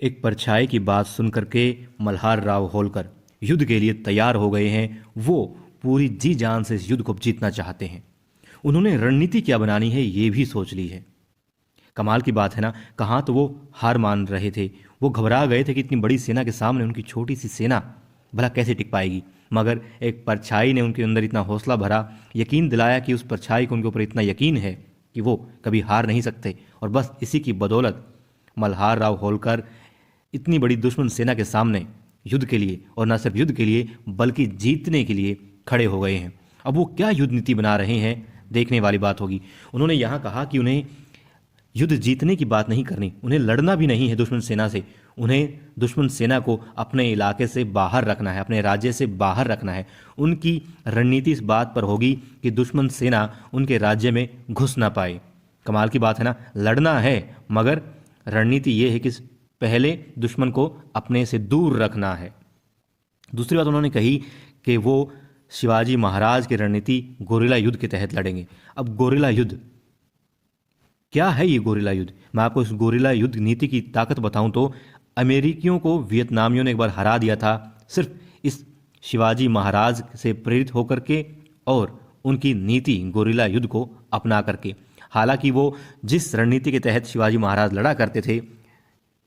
एक परछाई की बात सुनकर के मल्हार राव होलकर युद्ध के लिए तैयार हो गए हैं। वो पूरी जी जान से इस युद्ध को जीतना चाहते हैं। उन्होंने रणनीति क्या बनानी है ये भी सोच ली है। कमाल की बात है ना, कहाँ तो वो हार मान रहे थे, वो घबरा गए थे कि इतनी बड़ी सेना के सामने उनकी छोटी सी सेना भला कैसे टिक पाएगी। मगर एक परछाई ने उनके अंदर इतना हौसला भरा, यकीन दिलाया कि उस परछाई को उनके ऊपर इतना यकीन है कि वो कभी हार नहीं सकते। और बस इसी की बदौलत मल्हार राव होलकर इतनी बड़ी दुश्मन सेना के सामने युद्ध के लिए, और न सिर्फ युद्ध के लिए बल्कि जीतने के लिए खड़े हो गए हैं। अब वो क्या युद्ध नीति बना रहे हैं देखने वाली बात होगी। उन्होंने यहाँ कहा कि उन्हें युद्ध जीतने की बात नहीं करनी, उन्हें लड़ना भी नहीं है दुश्मन सेना से। उन्हें दुश्मन सेना को अपने इलाके से बाहर रखना है, अपने राज्य से बाहर रखना है। उनकी रणनीति इस बात पर होगी कि दुश्मन सेना उनके राज्य में घुस ना पाए। कमाल की बात है ना, लड़ना है मगर रणनीति ये है कि पहले दुश्मन को अपने से दूर रखना है। दूसरी बात उन्होंने कही कि वो शिवाजी महाराज की रणनीति गोरिल्ला युद्ध के तहत लड़ेंगे। अब गोरिल्ला युद्ध क्या है? ये गोरिल्ला युद्ध, मैं आपको इस गोरिल्ला युद्ध नीति की ताकत बताऊं तो अमेरिकियों को वियतनामियों ने एक बार हरा दिया था, सिर्फ इस शिवाजी महाराज से प्रेरित होकर के और उनकी नीति गोरिल्ला युद्ध को अपना करके। हालांकि वो जिस रणनीति के तहत शिवाजी महाराज लड़ा करते थे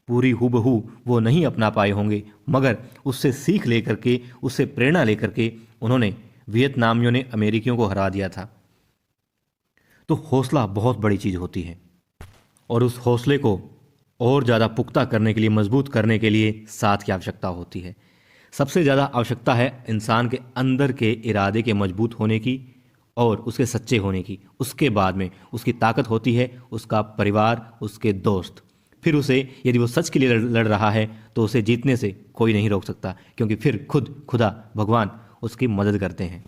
पूरी हूबहू वो नहीं अपना पाए होंगे, मगर उससे सीख लेकर के, उससे प्रेरणा लेकर के उन्होंने वियतनामियों ने अमेरिकियों को हरा दिया था। तो हौसला बहुत बड़ी चीज़ होती है और उस हौसले को और ज़्यादा पुख्ता करने के लिए, मजबूत करने के लिए साथ की आवश्यकता होती है। सबसे ज़्यादा आवश्यकता है इंसान के अंदर के इरादे के मजबूत होने की और उसके सच्चे होने की। उसके बाद में उसकी ताकत होती है उसका परिवार, उसके दोस्त। फिर उसे यदि वो सच के लिए लड़ रहा है तो उसे जीतने से कोई नहीं रोक सकता, क्योंकि फिर खुदा भगवान उसकी मदद करते हैं।